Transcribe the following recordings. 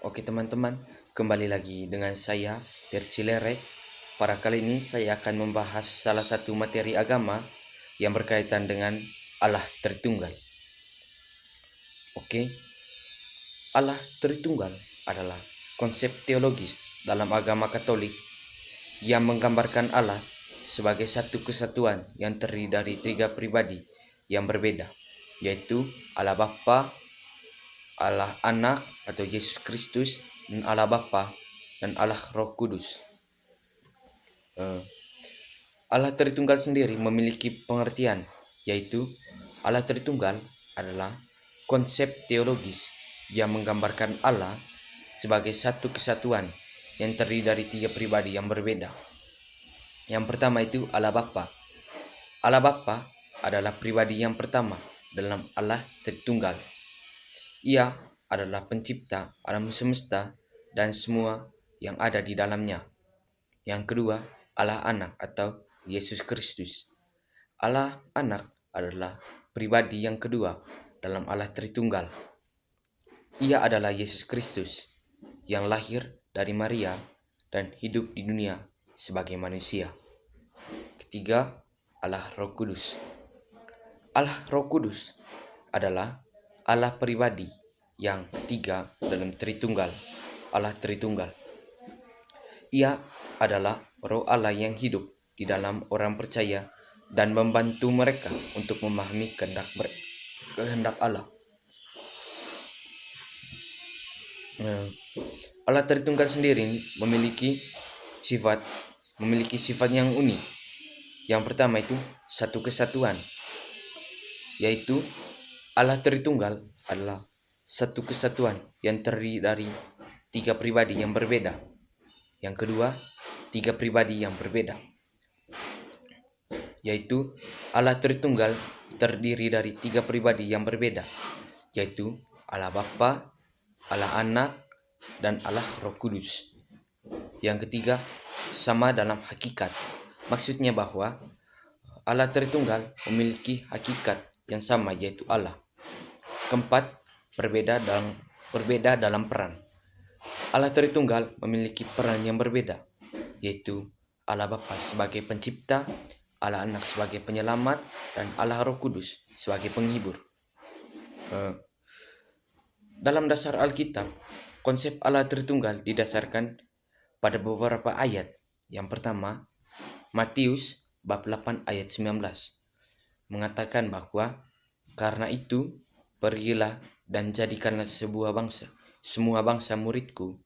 Oke teman-teman, kembali lagi dengan saya Persi Lerek. Pada kali ini saya akan membahas salah satu materi agama yang berkaitan dengan Allah Tritunggal. Oke, Allah Tritunggal adalah konsep teologis dalam agama Katolik yang menggambarkan Allah sebagai satu kesatuan yang terdiri dari tiga pribadi yang berbeda, yaitu Allah Bapa, Allah Anak atau Yesus Kristus, dan Allah Bapa dan Allah Roh Kudus. Allah Tritunggal sendiri memiliki pengertian, yaitu Allah Tritunggal adalah konsep teologis yang menggambarkan Allah sebagai satu kesatuan yang terdiri dari tiga pribadi yang berbeda. Yang pertama itu Allah Bapa. Allah Bapa adalah pribadi yang pertama dalam Allah Tritunggal. Ia adalah pencipta alam semesta dan semua yang ada di dalamnya. Yang kedua, Allah Anak atau Yesus Kristus. Allah Anak adalah pribadi yang kedua dalam Allah Tritunggal. Ia adalah Yesus Kristus yang lahir dari Maria dan hidup di dunia sebagai manusia. Ketiga, Allah Roh Kudus. Allah Roh Kudus adalah Allah pribadi yang ketiga dalam Tritunggal, Allah Tritunggal. Ia adalah Roh Allah yang hidup di dalam orang percaya dan membantu mereka untuk memahami kehendak Allah. Allah Tritunggal sendiri memiliki sifat yang unik. Yang pertama itu satu kesatuan, yaitu Allah Tritunggal adalah satu kesatuan yang terdiri dari tiga pribadi yang berbeda. Yang kedua, tiga pribadi yang berbeda, yaitu Allah Tritunggal terdiri dari tiga pribadi yang berbeda, yaitu Allah Bapa, Allah Anak, dan Allah Roh Kudus. Yang ketiga, sama dalam hakikat. Maksudnya bahwa Allah Tritunggal memiliki hakikat yang sama, yaitu Allah. Keempat, berbeda dalam peran. Allah Tritunggal memiliki peran yang berbeda, yaitu Allah Bapa sebagai pencipta, Allah Anak sebagai penyelamat, dan Allah Roh Kudus sebagai penghibur. Dalam dasar Alkitab, konsep Allah Tritunggal didasarkan pada beberapa ayat. Yang pertama, Matius bab 8 ayat 19 mengatakan bahwa karena itu pergilah dan jadikanlah semua bangsa muridku,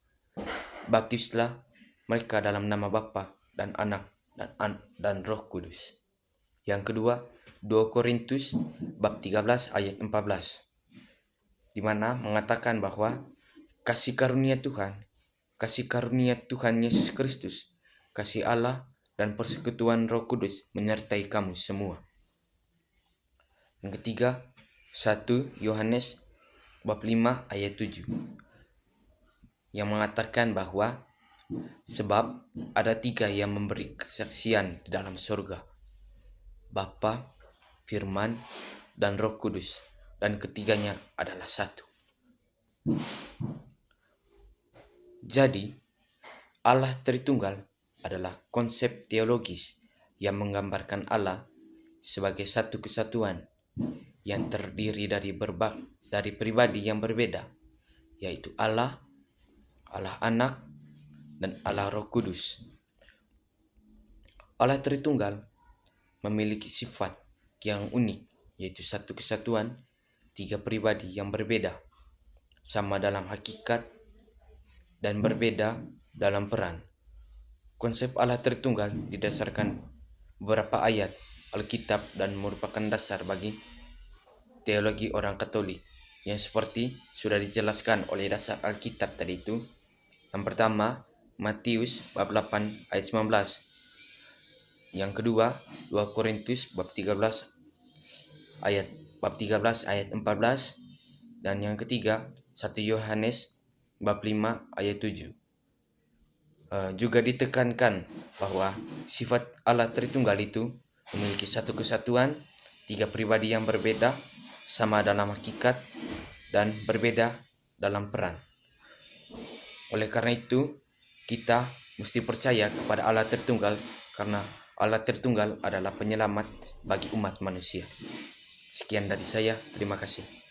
baptislah mereka dalam nama Bapa dan Anak dan Roh Kudus. Yang kedua, 2 Korintus bab 13 ayat 14, di mana mengatakan bahwa kasih karunia Tuhan Yesus Kristus, kasih Allah, dan persekutuan Roh Kudus menyertai kamu semua. Yang ketiga, 1 Yohanes bab 5 ayat 7, yang mengatakan bahwa sebab ada tiga yang memberi kesaksian di dalam surga, Bapa, Firman, dan Roh Kudus, dan ketiganya adalah satu. Jadi, Allah Tritunggal adalah konsep teologis yang menggambarkan Allah sebagai satu kesatuan yang terdiri dari pribadi yang berbeda, yaitu Allah, Allah Anak, dan Allah Roh Kudus. Allah Tritunggal memiliki sifat yang unik, yaitu satu kesatuan, tiga pribadi yang berbeda, sama dalam hakikat, dan berbeda dalam peran. Konsep Allah Tritunggal didasarkan beberapa ayat Alkitab dan merupakan dasar bagi teologi orang Katolik yang seperti sudah dijelaskan oleh dasar Alkitab tadi itu. Yang pertama, Matius bab 8 ayat 19. Yang kedua, 2 Korintus bab 13 ayat 14, dan yang ketiga, 1 Yohanes bab 5 ayat 7. Juga ditekankan bahwa sifat Allah Tritunggal itu memiliki satu kesatuan, tiga pribadi yang berbeda, sama dalam hakikat, dan berbeda dalam peran. Oleh karena itu, kita mesti percaya kepada Allah Tritunggal karena Allah Tritunggal adalah penyelamat bagi umat manusia. Sekian dari saya, terima kasih.